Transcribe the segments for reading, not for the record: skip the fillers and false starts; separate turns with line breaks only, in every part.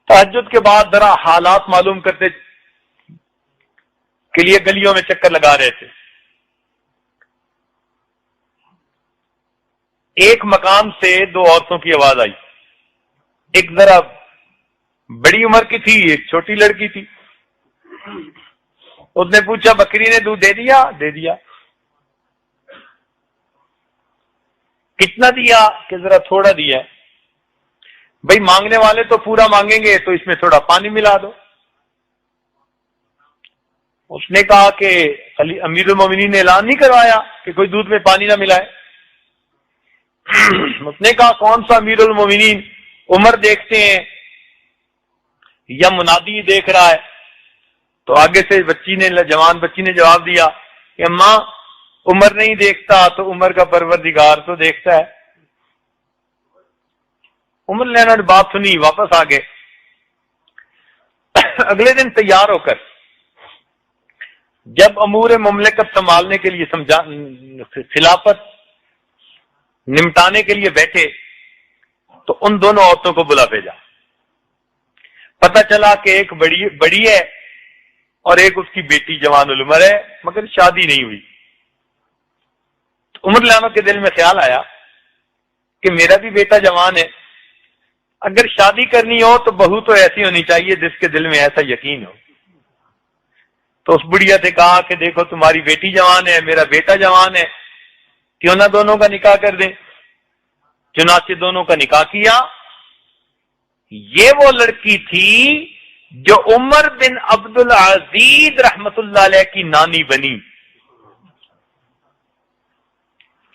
تہجد کے بعد ذرا حالات معلوم کرتے کے لیے گلیوں میں چکر لگا رہے تھے. ایک مقام سے دو عورتوں کی آواز آئی. ایک ذرا بڑی عمر کی تھی, ایک چھوٹی لڑکی تھی. اس نے پوچھا بکری نے دودھ دے دیا؟ دے دیا. کتنا دیا؟ کہ ذرا تھوڑا دیا. بھئی مانگنے والے تو پورا مانگیں گے تو اس میں تھوڑا پانی ملا دو. اس نے کہا کہ امیر المومنین نے اعلان نہیں کروایا کہ کوئی دودھ میں پانی نہ ملائے؟ اس نے کہا کون سا امیر المومنین؟ عمر دیکھتے ہیں یا منادی دیکھ رہا ہے؟ تو آگے سے جوان بچی نے جواب دیا کہ اماں عمر نہیں دیکھتا تو عمر کا پروردگار تو دیکھتا ہے. عمر لینا نے بات سنی, واپس آ گئے. اگلے دن تیار ہو کر جب امور مملکت سنبھالنے کے لیے خلافت نمٹانے کے لیے بیٹھے تو ان دونوں عورتوں کو بلا بھیجا. پتہ چلا کہ ایک بڑی ہے اور ایک اس کی بیٹی جوان العمر ہے, مگر شادی نہیں ہوئی. عمر لانا کے دل میں خیال آیا کہ میرا بھی بیٹا جوان ہے, اگر شادی کرنی ہو تو بہو تو ایسی ہونی چاہیے جس کے دل میں ایسا یقین ہو. تو اس بڑھیا سے کہا کہ دیکھو تمہاری بیٹی جوان ہے, میرا بیٹا جوان ہے, کیوں نہ دونوں کا نکاح کر دیں. چنانچہ دونوں کا نکاح کیا. یہ وہ لڑکی تھی جو عمر بن عبد العزیز رحمت اللہ علیہ کی نانی بنی.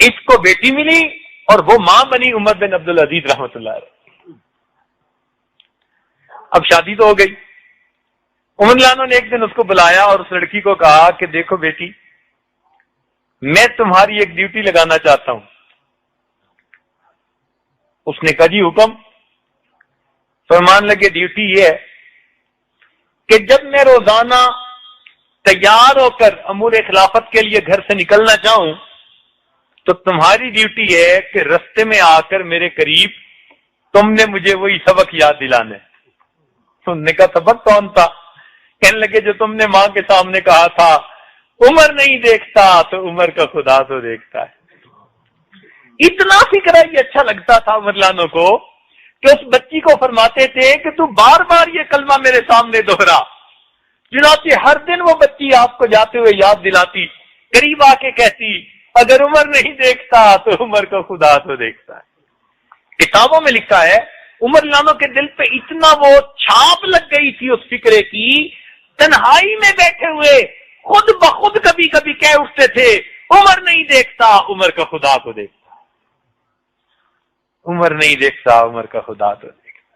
اس کو بیٹی ملی اور وہ ماں بنی عمر بن عبد العزیز رحمت اللہ علیہ. اب شادی تو ہو گئی. عمر لانو نے ایک دن اس کو بلایا اور اس لڑکی کو کہا کہ دیکھو بیٹی, میں تمہاری ایک ڈیوٹی لگانا چاہتا ہوں. اس نے کہا جی حکم. فرمان لگے ڈیوٹی یہ ہے کہ جب میں روزانہ تیار ہو کر امور خلافت کے لیے گھر سے نکلنا چاہوں تو تمہاری ڈیوٹی ہے کہ رستے میں آ کر میرے قریب تم نے مجھے وہی سبق یاد دلانا ہے. سننے کا سبق کون تھا؟ کہنے لگے جو تم نے ماں کے سامنے کہا تھا عمر نہیں دیکھتا تو عمر کا خدا تو دیکھتا ہے. اتنا فکرہ یہ اچھا لگتا تھا عمر لانو کو کہ اس بچی کو فرماتے تھے کہ تو بار بار یہ کلمہ میرے سامنے دوہرا. چنانچہ ہر دن وہ بچی آپ کو جاتے ہوئے یاد دلاتی, قریب آ کے کہتی اگر عمر نہیں دیکھتا تو عمر کا خدا تو دیکھتا ہے. کتابوں میں لکھا ہے عمر لانو کے دل پہ اتنا وہ چھاپ لگ گئی تھی اس فکرے کی, تنہائی میں بیٹھے ہوئے خود بخود کبھی کبھی کہہ اٹھتے تھے عمر نہیں دیکھتا عمر کا خدا کو دیکھتا. عمر نہیں دیکھتا عمر کا خدا تو دیکھتا.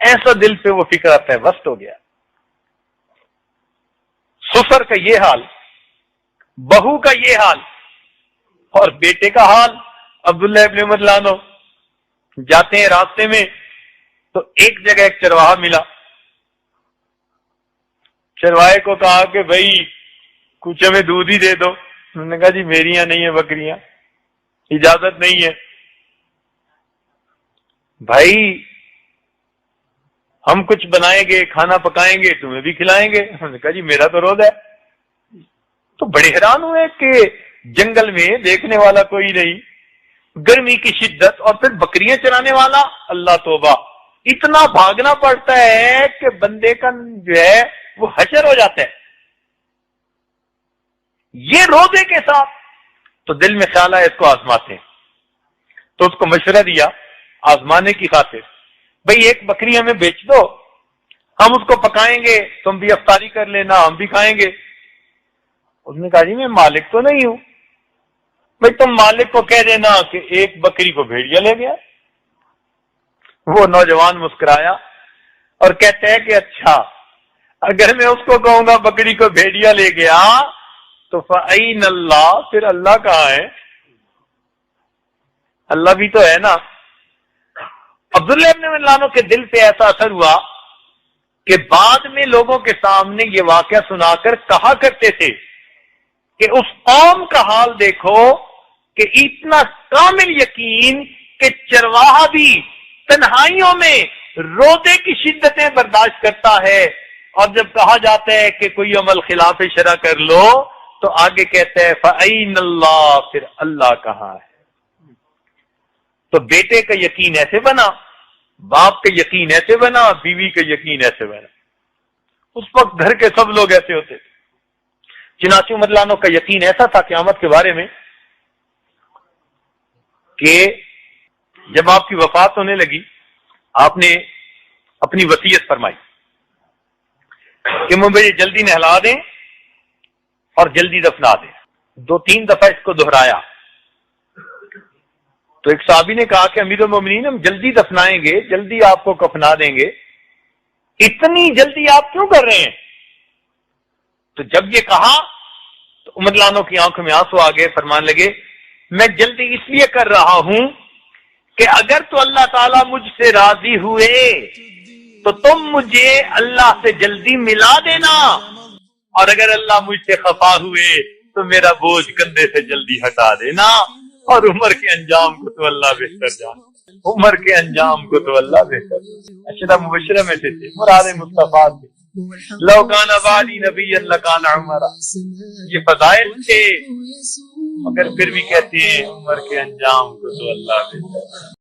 ایسا دل پہ وہ فکر پیوست ہو گیا. سسر کا یہ حال, بہو کا یہ حال, اور بیٹے کا حال. عبداللہ ابن عمر لانو جاتے ہیں راستے میں تو ایک جگہ ایک چرواہا ملا. چرواہے کو کہا کہ بھائی کچھ ہمیں دودھ ہی دے دو. انہوں نے کہا جی میری یہاں نہیں ہے بکریاں, اجازت نہیں ہے. بھائی ہم کچھ بنائیں گے, کھانا پکائیں گے, تمہیں بھی کھلائیں گے. انہوں نے کہا جی میرا تو روزہ ہے. تو بڑے حیران ہوئے کہ جنگل میں دیکھنے والا کوئی نہیں, گرمی کی شدت, اور پھر بکریاں چرانے والا. اللہ توبہ, اتنا بھاگنا پڑتا ہے کہ بندے کا جو ہے وہ حشر ہو جاتا ہے. یہ روزے کے ساتھ تو دل میں خیال آیا اس کو آزماتے ہیں. تو اس کو مشورہ دیا آزمانے کی خاطر, بھئی ایک بکری ہمیں بیچ دو, ہم اس کو پکائیں گے, تم بھی افطاری کر لینا, ہم بھی کھائیں گے. اس نے کہا جی میں مالک تو نہیں ہوں. بھئی تم مالک کو کہہ دینا کہ ایک بکری کو بھیڑیا لے گیا. وہ نوجوان مسکرایا اور کہتے ہیں کہ اچھا اگر میں اس کو کہوں گا بکری کو بھیڑیا لے گیا تو فَأَيْنَ اللَّهُ, پھر اللہ کہاں ہے؟ اللہ بھی تو ہے نا. عبداللہ ابن عمر لانو کے دل پہ ایسا اثر ہوا کہ بعد میں لوگوں کے سامنے یہ واقعہ سنا کر کہا کرتے تھے کہ اس قوم کا حال دیکھو کہ اتنا کامل یقین کہ چرواہا بھی تنہائیوں میں روزے کی شدتیں برداشت کرتا ہے، اور جب کہا جاتا ہے کہ کوئی عمل خلاف شرع کر لو تو آگے کہتا ہے فَأَيْنَ اللَّهُ، پھر اللہ کہاں ہے؟ تو بیٹے کا یقین ایسے بنا، باپ کا یقین ایسے بنا، بیوی کا یقین ایسے بنا۔ اس وقت گھر کے سب لوگ ایسے ہوتے تھے۔ چنانچہ عمر لانو کا یقین ایسا تھا قیامت کے بارے میں کہ جب آپ کی وفات ہونے لگی، آپ نے اپنی وصیت فرمائی کہ مجھے جلدی نہلا دیں اور جلدی دفنا دیں۔ 2-3 دفعہ اس کو دہرایا۔ تو ایک صحابی نے کہا کہ امیر المومنین ہم جلدی دفنائیں گے، جلدی آپ کو کفنا دیں گے، اتنی جلدی آپ کیوں کر رہے ہیں؟ تو جب یہ کہا تو عمر لانو کی آنکھوں میں آنسو آ گئے، فرمان لگے میں جلدی اس لیے کر رہا ہوں کہ اگر تو اللہ تعالیٰ مجھ سے راضی ہوئے تو تم مجھے اللہ سے جلدی ملا دینا، اور اگر اللہ مجھ سے خفا ہوئے تو میرا بوجھ کندھے سے جلدی ہٹا دینا۔ اور عمر کے انجام کو تو اللہ بہتر جانے، عمر کے انجام کو تو اللہ بہتر جانے۔ اشرا مبشرہ میں سے تھے، مراد مصطفیٰ تھے، لو کان بعدی نبی لکان عمر، یہ فضائل تھے، مگر پھر بھی کہتے ہیں عمر کے انجام کو تو اللہ بہتر۔